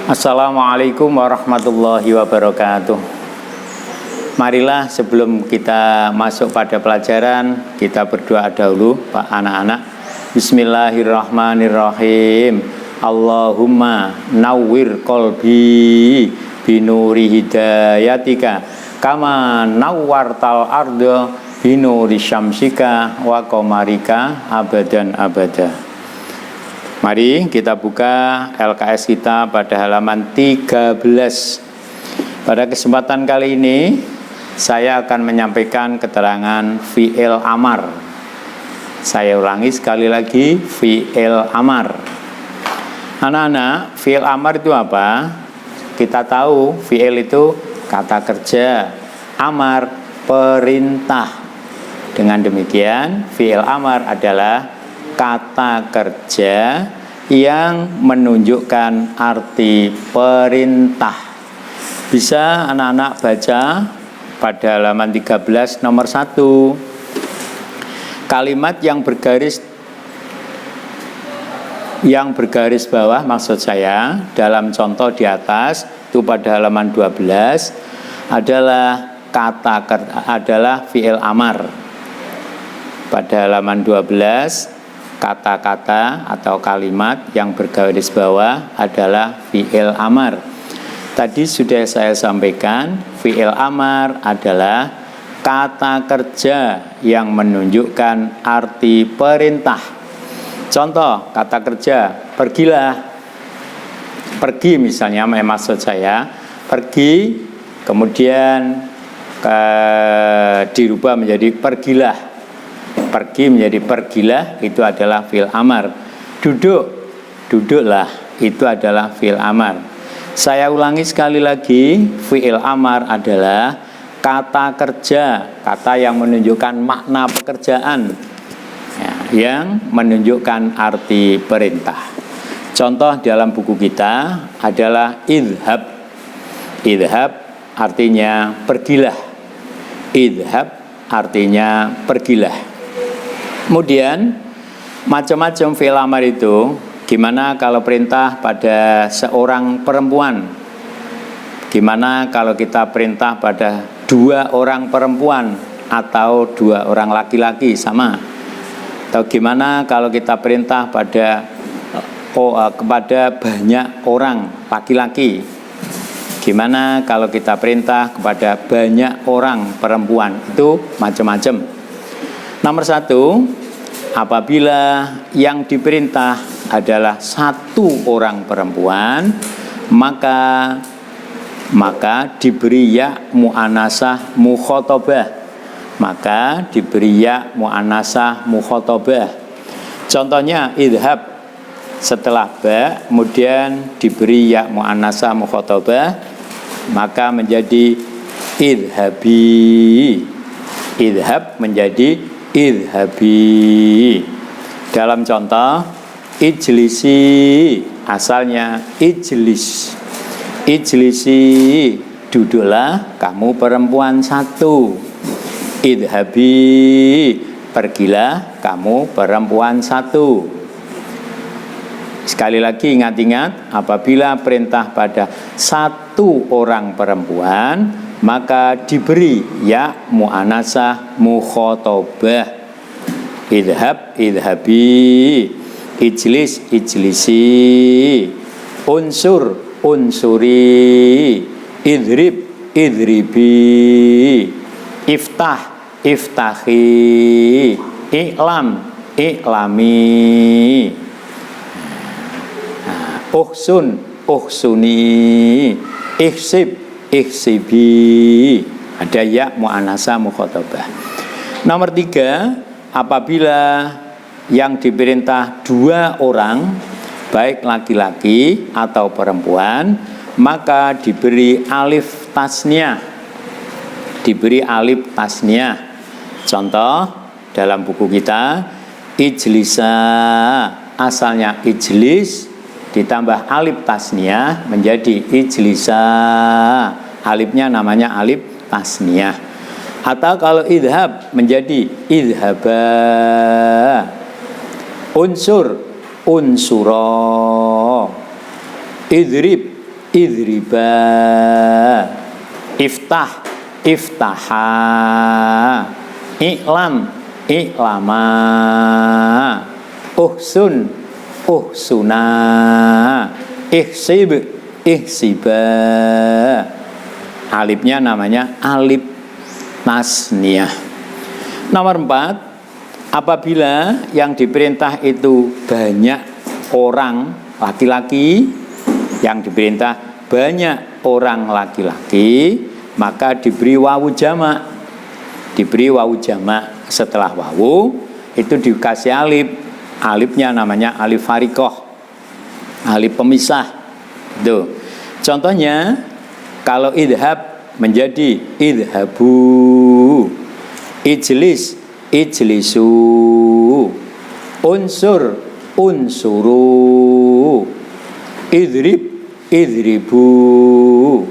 Assalamualaikum warahmatullahi wabarakatuh. Marilah sebelum kita masuk pada pelajaran, kita berdoa dahulu, Pak anak-anak. Bismillahirrahmanirrahim. Allahumma nawwir qalbi binuri hidayatika kama nawwartal arda binuri syamsika wa qamarika abadan abada. Mari kita buka LKS kita pada halaman 13. Pada kesempatan kali ini saya akan menyampaikan keterangan fi'il amar. Saya ulangi sekali lagi, fi'il amar. Anak-anak, fi'il amar itu apa? Kita tahu fi'il itu kata kerja, amar perintah. Dengan demikian, fi'il amar adalah kata kerja yang menunjukkan arti perintah. Bisa anak-anak baca pada halaman 13 nomor 1. Kalimat yang bergaris bawah, maksud saya dalam contoh di atas itu pada halaman 12 adalah adalah fi'il amar. Pada halaman 12 kata-kata atau kalimat yang bergaris bawah adalah fi'il amar. Tadi sudah saya sampaikan, fi'il amar adalah kata kerja yang menunjukkan arti perintah. Contoh kata kerja, pergilah. Pergi misalnya, maksud saya pergi, kemudian dirubah menjadi pergilah. Pergi menjadi pergilah, itu adalah fi'il amar. Duduk, duduklah, itu adalah fi'il amar. Saya ulangi sekali lagi, fi'il amar adalah kata kerja, kata yang menunjukkan makna pekerjaan, yang menunjukkan arti perintah. Contoh dalam buku kita adalah idhab. Idhab artinya pergilah. Idhab artinya pergilah. Kemudian macam-macam fi'il amar itu. Gimana kalau perintah pada seorang perempuan? Gimana kalau kita perintah pada 2 orang perempuan atau 2 orang laki-laki, sama? Atau gimana kalau kita perintah kepada banyak orang laki-laki? Gimana kalau kita perintah kepada banyak orang perempuan? Itu macam-macam. Nomor 1, apabila yang diperintah adalah 1 orang perempuan, maka diberi ya mu'anasah mukhotabah. Maka diberi ya mu'anasah mukhotabah. Contohnya idhab, setelah ba kemudian diberi ya mu'anasah mukhotabah, maka menjadi idhabi. Idhab menjadi idhabi. Dalam contoh ijlisi, asalnya ijlis. Ijlisi, duduklah kamu perempuan 1. Idhabi, pergilah kamu perempuan 1. Sekali lagi ingat-ingat, apabila perintah pada 1 orang perempuan, maka diberi ya mu'anasah mukhotabah. Idhab, idhabi. Ijlis, ijlisi. Unsur, unsuri. Idrib, idribi. Iftah, iftahi. I'lam, i'lami. Uhsun, uhsuni. Ihsib, ihsibi. Ada ya mu'anasah mukhotabah. Nomor 3, apabila yang diperintah 2 orang, baik laki-laki atau perempuan, maka diberi alif tasniah. Diberi alif tasniah. Contoh dalam buku kita, ijlisa, asalnya ijlis ditambah alif tasniah menjadi ijlisa. Alifnya namanya alif tasniah. Atau kalau idhab menjadi idhaba. Unsur, unsuro. Idrib, idriba, iftah, iftaha, i'lam, i'lama, uhsun, uhsuna, ihsib, ihsiba. Alifnya namanya alif tasniyah. Nomor 4, apabila yang diperintah itu banyak orang laki-laki, yang diperintah banyak orang laki-laki, maka diberi wawu jamak. Diberi wawu jamak setelah wawu itu dikasih alif. Alifnya namanya alif farikoh, alif pemisah. Tuh. Contohnya kalau idhab menjadi idhabu, ijlis, ijlisu, unsur, unsuru, idrib, idribu,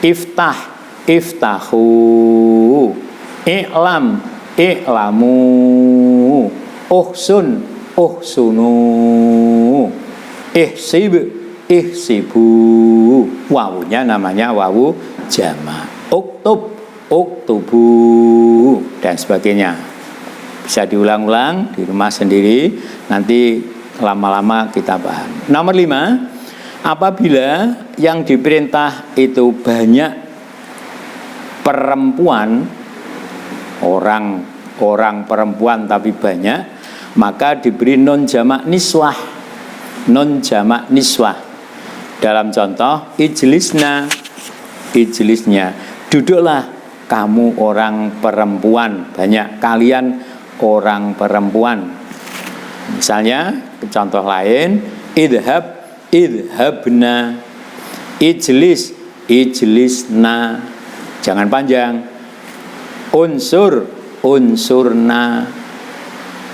iftah, iftahu, i'lam, i'lamu, uhsun, uhsunu, ihsib, ihsibu. Wawunya namanya wawu jamak. Uktub, uktubu, dan sebagainya. Bisa diulang-ulang di rumah sendiri, nanti lama-lama kita paham. Nomor 5, apabila yang diperintah itu banyak perempuan, orang perempuan tapi banyak, maka diberi nun jamak niswah. Nun jamak niswah. Dalam contoh ijlisna, ijlisnya, duduklah kamu orang perempuan, banyak kalian orang perempuan. Misalnya contoh lain, idhab, idhabna, ijlis, ijlisna. Jangan panjang. Unsur, unsurna,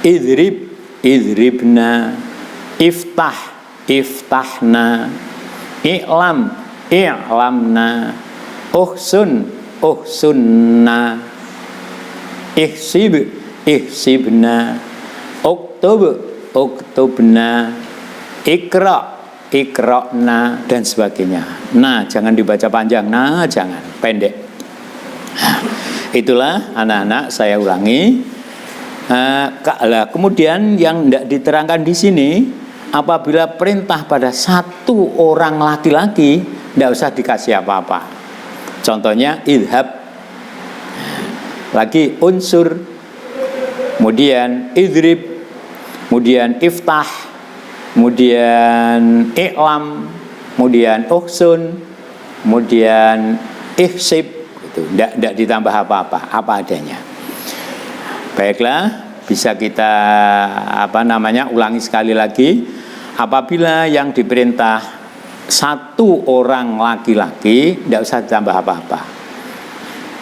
idrib, idribna, iftah, iftahna, i'lam, i'lamna, uhsun, uhsunna, ihsib, ihsibna, uktub, uktubna, ikra, ikra'na, dan sebagainya. Nah, jangan dibaca panjang. Nah, jangan, pendek. Itulah anak-anak, saya ulangi. Kemudian yang tidak diterangkan di sini, apabila perintah pada satu orang laki-laki, tidak usah dikasih apa-apa. Contohnya idhab, lagi unsur, kemudian idrib, kemudian iftah, kemudian i'lam, kemudian uhsun, kemudian ihsib. Tidak ditambah apa-apa, apa adanya. Baiklah, bisa kita ulangi sekali lagi. Apabila yang diperintah satu orang laki-laki, tidak usah ditambah apa-apa.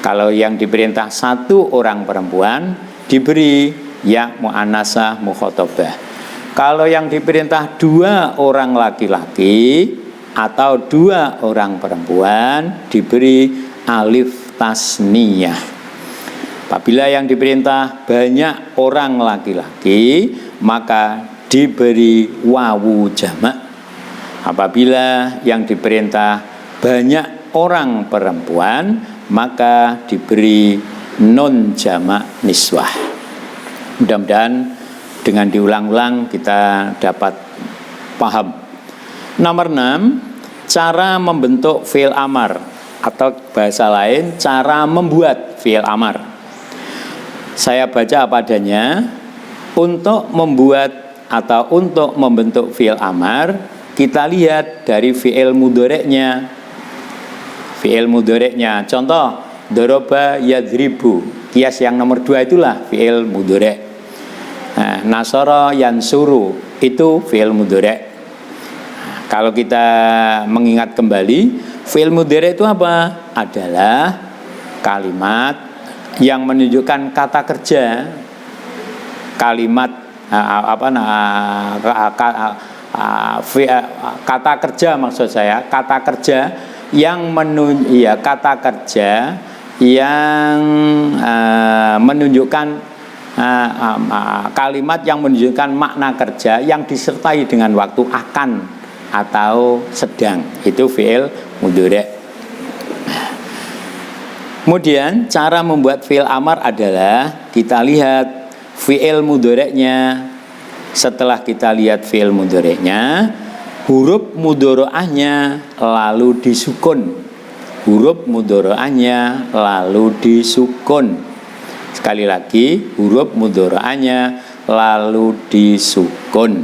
Kalau yang diperintah satu orang perempuan, diberi ya mu'annasah mukhatabah. Kalau yang diperintah dua orang laki-laki atau dua orang perempuan, diberi alif tasniyah. Apabila yang diperintah banyak orang laki-laki, maka diberi wawu jamak. Apabila yang diperintah banyak orang perempuan, maka diberi nun jamak niswah. Mudah-mudahan dengan diulang-ulang kita dapat paham. Nomor 6, cara membentuk fi'il amar, atau bahasa lain cara membuat fi'il amar. Saya baca apa adanya. Untuk membuat atau untuk membentuk fi'il amar, kita lihat dari fi'il mudhari'nya. Fi'il mudhari'nya, contoh doroba yadribu, kias yang nomor 2 itulah fi'il mudhari'. Nah, nasara yansuru itu fi'il mudhari'. Kalau kita mengingat kembali, fi'il mudhari' itu apa? Adalah kalimat yang menunjukkan kata kerja. Kalimat kata kerja maksud saya, kata kerja yang menunjukkan kalimat yang menunjukkan makna kerja yang disertai dengan waktu akan atau sedang. Itu fi'il mudhari'. Kemudian cara membuat fi'il amar adalah kita lihat fi'il mudhari'nya. Setelah kita lihat fi'il mudhari'nya, huruf mudhari'ahnya lalu disukun. Huruf mudhari'ahnya lalu disukun. Sekali lagi, huruf mudhari'ahnya lalu disukun.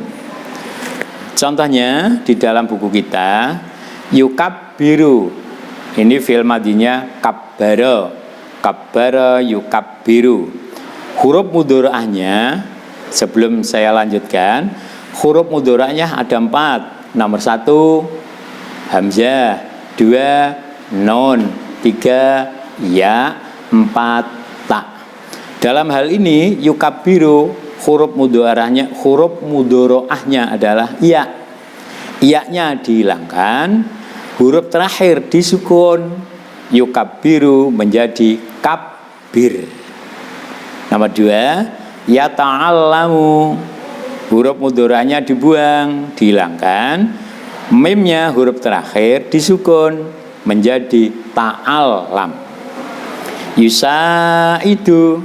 Contohnya di dalam buku kita, yukabbiru. Ini fi'il madinya kabbara. Kabbara yukabbiru. Huruf mudhari'ahnya, sebelum saya lanjutkan, huruf mudhari'ahnya ada 4. Nomor 1 hamzah, 2 nun, 3 ya, 4 ta. Dalam hal ini yukabbiru, huruf mudhari'ahnya adalah ya. Ya-nya dihilangkan, huruf terakhir disukun, yukabbiru menjadi kabbir. Nomor 2 yata'allamu, huruf mudhari'ahnya dibuang, dihilangkan, mimnya huruf terakhir disukun menjadi ta'allam. Yusaidu,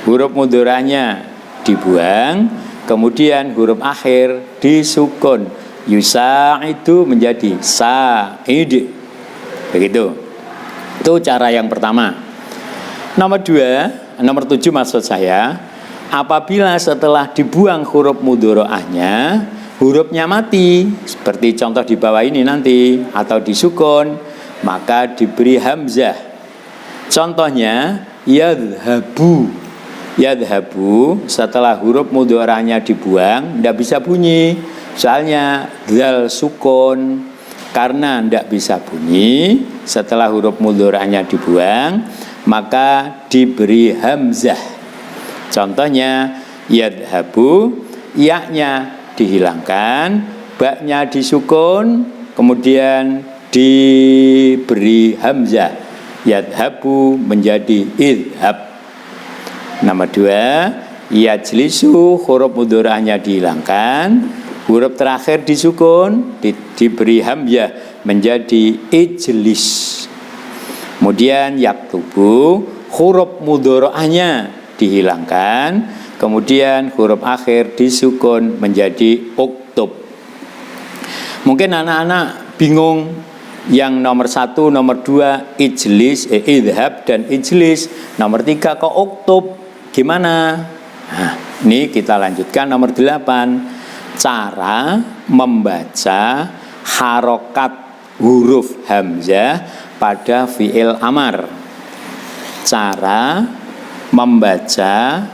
huruf mudhari'ahnya dibuang, kemudian huruf akhir disukun, yusaidu menjadi sa'id. Begitu. Itu cara yang pertama. Nomor 7 maksud saya, apabila setelah dibuang huruf mudhari'ahnya, hurufnya mati, seperti contoh di bawah ini nanti, atau disukun, maka diberi hamzah. Contohnya yadhabu. Yadhabu, setelah huruf mudhari'ahnya dibuang, tidak bisa bunyi. Soalnya dzal sukun. Karena tidak bisa bunyi, setelah huruf mudhari'ahnya dibuang, maka diberi hamzah. Contohnya yadhabu, ya-nya dihilangkan, ba-nya disukun, kemudian diberi hamzah. Yadhabu menjadi idhab. Nomor 2 yajlisu, huruf mudhari'ahnya dihilangkan, huruf terakhir disukun, diberi hamzah menjadi ijlis. Kemudian yaktubu, huruf mudhari'ahnya dihilangkan, kemudian huruf akhir disukun menjadi uktub. Mungkin anak-anak bingung, yang nomor 1, nomor 2 ijlis, idhab dan ijlis, nomor 3 kok uktub, gimana? Nah, ini kita lanjutkan nomor 8. Cara membaca harokat huruf hamzah pada fi'il amar. Cara membaca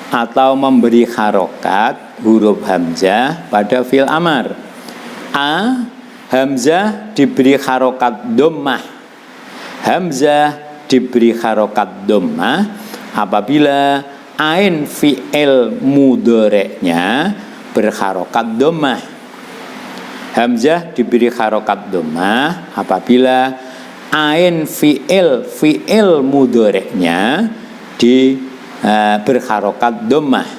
atau memberi harokat huruf hamzah pada fi'il amar. A. Hamzah diberi harokat dhammah. Hamzah diberi harokat dhammah apabila ain fi'il mudhari'nya berharokat dhammah. Hamzah diberi harokat dhammah apabila ain fi'il mudhari'nya berharokat dhammah.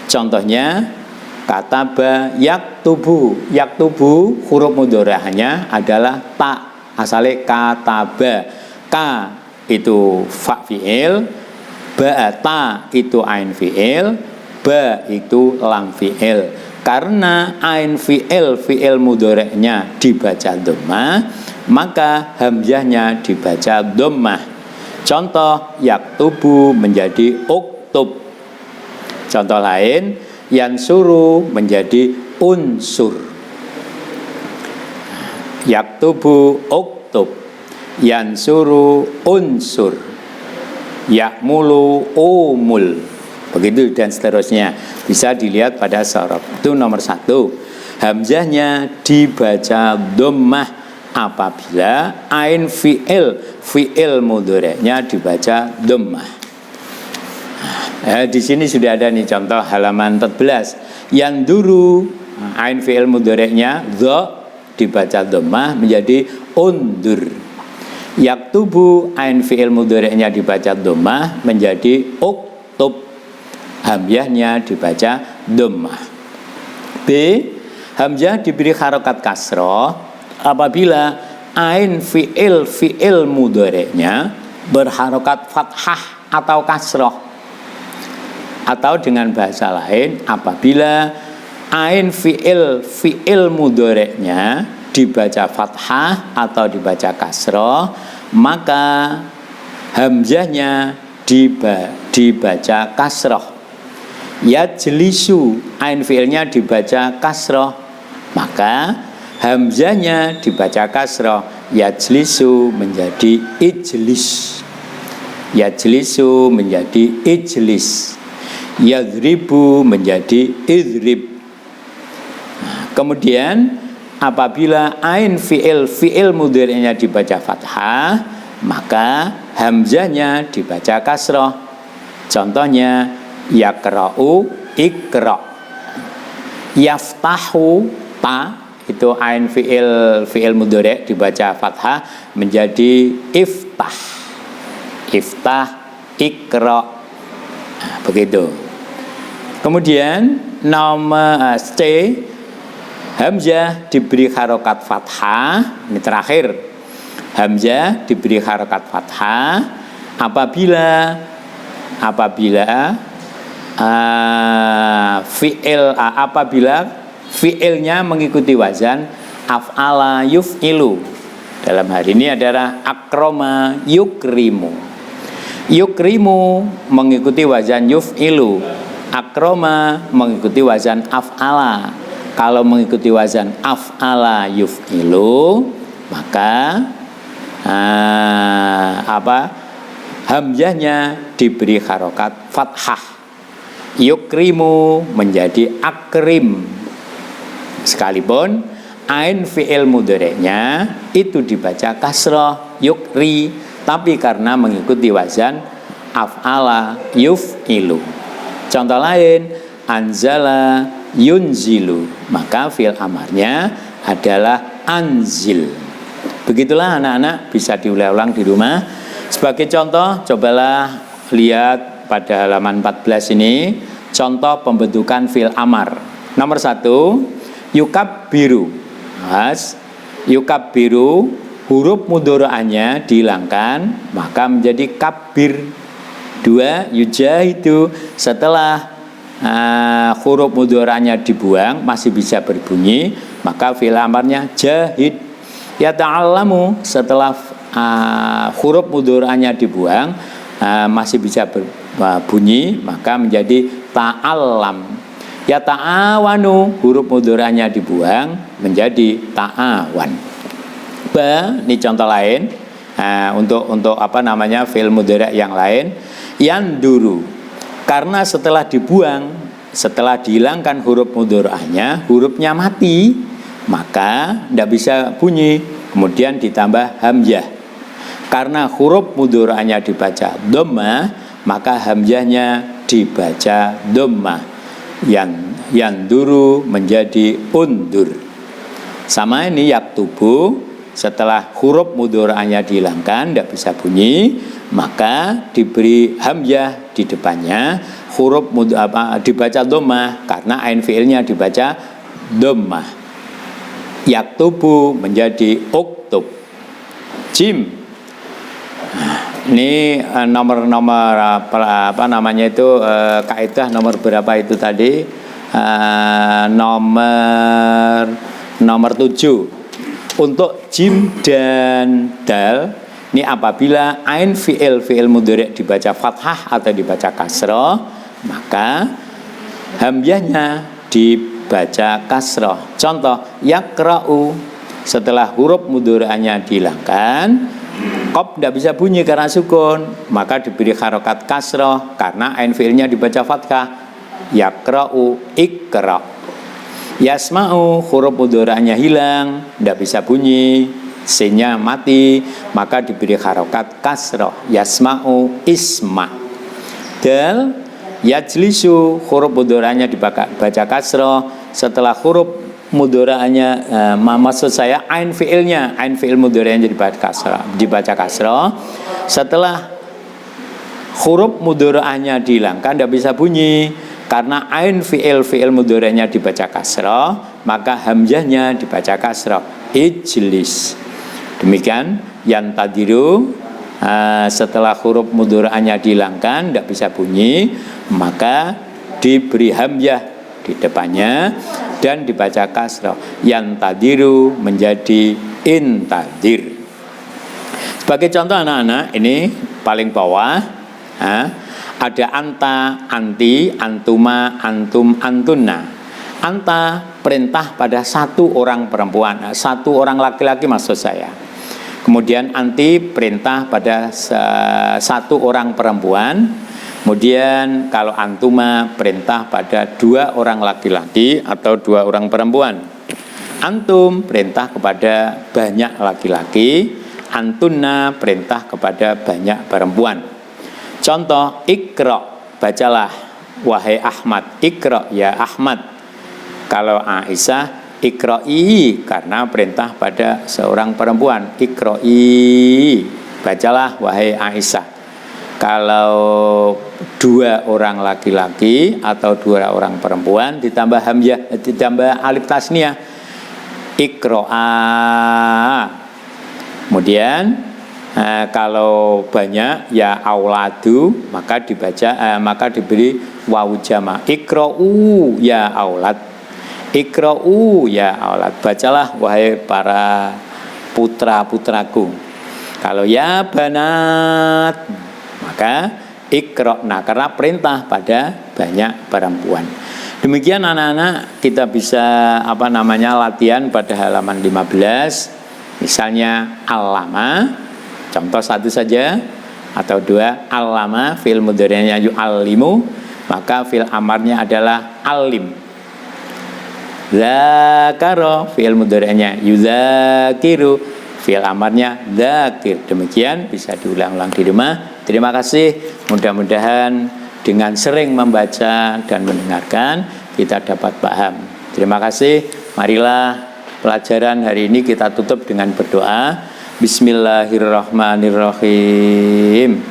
Contohnya kataba yaktubu. Yaktubu huruf mudhari'ahnya adalah ta. Asalnya kataba. Ka itu fa fi'il, ba ta itu ain fi'il, ba itu lam fi'il. Karena ain fi'il mudhari'nya dibaca dhammah, maka hamzahnya dibaca dhammah. Contoh yaktubu menjadi uktub. Contoh lain yansuru menjadi unsur. Yaktubu uktub, yansuru unsur, yakmulu umul. Begitu dan seterusnya. Bisa dilihat pada sorof. Itu nomor 1. Hamzahnya dibaca dhammah apabila ain fi'il mudhari'nya dibaca dhammah. Di sini sudah ada nih contoh halaman 14. Yanduru, ain fi'il mudhari'nya dha dibaca dhammah menjadi undur. Yaktubu, ain fi'il mudhari'nya dibaca dhammah menjadi uktub. Hamzahnya dibaca dhammah. B. Hamzah diberi harokat kasroh apabila ain fi'il mudhari'nya berharokat fathah atau kasroh. Atau dengan bahasa lain, apabila ain fi'il mudhari'nya dibaca fathah atau dibaca kasroh, maka hamzahnya dibaca kasroh. Yajlisu, ain fi'ilnya dibaca kasroh, maka hamzahnya dibaca kasroh. Yajlisu menjadi ijlis. Yajlisu menjadi ijlis. Yadribu menjadi idrib. Kemudian apabila ain fi'il mudhari'nya dibaca fathah, maka hamzahnya dibaca kasroh. Contohnya yaqra'u, iqra'. Yaftahu, ta, itu ain fi'il mudhari' dibaca fathah menjadi iftah. Iftah, iqra'. Nah, begitu. Kemudian nomor C, hamzah diberi harokat fathah. Ini terakhir, hamzah diberi harokat fathah apabila fi'ilnya mengikuti wazan af'ala yuf'ilu. Dalam hal ini adalah akroma yukrimu. Yukrimu mengikuti wazan yuf'ilu. Akroma mengikuti wazan af'ala. Kalau mengikuti wazan af'ala yuf'ilu, maka hamzahnya diberi harokat fathah. Yukrimu menjadi akrim. Sekalipun ain fi'il mudhari'nya itu dibaca kasroh, yukri, tapi karena mengikuti wazan af'ala yuf'ilu. Contoh lain, anzala yunzilu, maka fi'il amarnya adalah anzil. Begitulah anak-anak, bisa diulang-ulang di rumah. Sebagai contoh, cobalah lihat pada halaman 14 ini, contoh pembentukan fi'il amar. Nomor 1, yukabbiru. Mas, yukabbiru, huruf mudhari'annya dihilangkan, maka menjadi kabbir. 2, yujahidu, setelah huruf mudhari'annya dibuang masih bisa berbunyi, maka fi'il amarnya jahid. Yata'allamu, setelah huruf mudhari'annya dibuang masih bisa berbunyi, maka menjadi ta'allam. Yata'awanu, huruf mudhari'annya dibuang menjadi ta'awan. Ini contoh lain. Untuk fi'il mudhari' yang lain. Yanduru, karena setelah dibuang, setelah dihilangkan huruf mudhari'annya, hurufnya mati, maka tidak bisa bunyi. Kemudian ditambah hamzah. Karena huruf mudhari'annya dibaca dhammah, maka hamzahnya dibaca dhammah. Yanduru menjadi undur. Sama ini yaktubu, setelah huruf mudhari'annya dihilangkan, tidak bisa bunyi, maka diberi hamzah di depannya, huruf dibaca dhammah karena ain fi'ilnya dibaca dhammah. Yaktubu menjadi uktub. Jim. Ini nomor kaidah nomor berapa itu tadi? Nomor 7. Untuk jim dan dal, ini apabila ain fi'il mudhari' dibaca fathah atau dibaca kasroh, maka hamzahnya dibaca kasroh. Contoh, yaqra'u, setelah huruf mudhari'annya dihilangkan, qaf tidak bisa bunyi karena sukun, maka diberi harokat kasroh karena ain fi'ilnya dibaca fathah. Yaqra'u, iqra'. Yasma'u, huruf mudhari'annya hilang, tidak bisa bunyi, sinnya mati, maka diberi harokat kasroh. Yasma'u, isma'. Dal, yajlisu, huruf mudhari'annya dibaca kasroh, setelah huruf mudhari'annya ain fi'il mudhari'annya dibaca kasroh, setelah huruf mudhari'annya dihilangkan, tidak bisa bunyi Karena ain fi'il mudhari'nya dibaca kasrah, maka hamzahnya dibaca kasrah. Ijlis. Demikian yantadiru, setelah huruf mudhari'nya dihilangkan, tidak bisa bunyi, maka diberi hamzah di depannya dan dibaca kasrah. Yantadiru menjadi intadir. Sebagai contoh anak-anak, ini paling bawah ada anta, anti, antuma, antum, antunna. Anta perintah pada satu orang perempuan, satu orang laki-laki maksud saya. Kemudian anti perintah pada satu orang perempuan. Kemudian kalau antuma perintah pada dua orang laki-laki atau dua orang perempuan. Antum perintah kepada banyak laki-laki. Antunna perintah kepada banyak perempuan. Contoh, ikra, bacalah wahai Ahmad. Ikra ya Ahmad. Kalau Aisyah, ikra'i, karena perintah pada seorang perempuan. Ikra'i, bacalah wahai Aisyah. Kalau dua orang laki-laki atau dua orang perempuan ditambah hamzah, ditambah alif tasniyah. Ikra'a. Kemudian kalau banyak ya auladu, maka dibaca maka diberi wawu jama. Ikra'u ya aulad. Ikra'u ya aulad. Bacalah wahai para putra-putraku. Kalau ya banat, maka ikra'na, karena perintah pada banyak perempuan. Demikian anak-anak, kita bisa latihan pada halaman 15. Misalnya allama, contoh satu saja atau dua. Allama fi'il mudhari'nya yu'allimu, maka fi'il amarnya adalah alim. Zakara fi'il mudhari'nya yuzakiru, fi'il amarnya zakir. Demikian bisa diulang-ulang di rumah. Terima kasih. Mudah-mudahan dengan sering membaca dan mendengarkan kita dapat paham. Terima kasih. Marilah pelajaran hari ini kita tutup dengan berdoa. Bismillahirrahmanirrahim.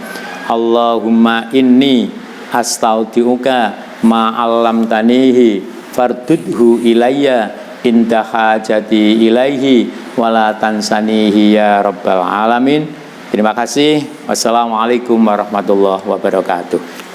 Allahumma inni astaudiuka ma'allamtanihi fardudhu ilayya inda hajati ilaihi wala tansanihi ya rabbal alamin. Terima kasih. Wassalamualaikum warahmatullahi wabarakatuh.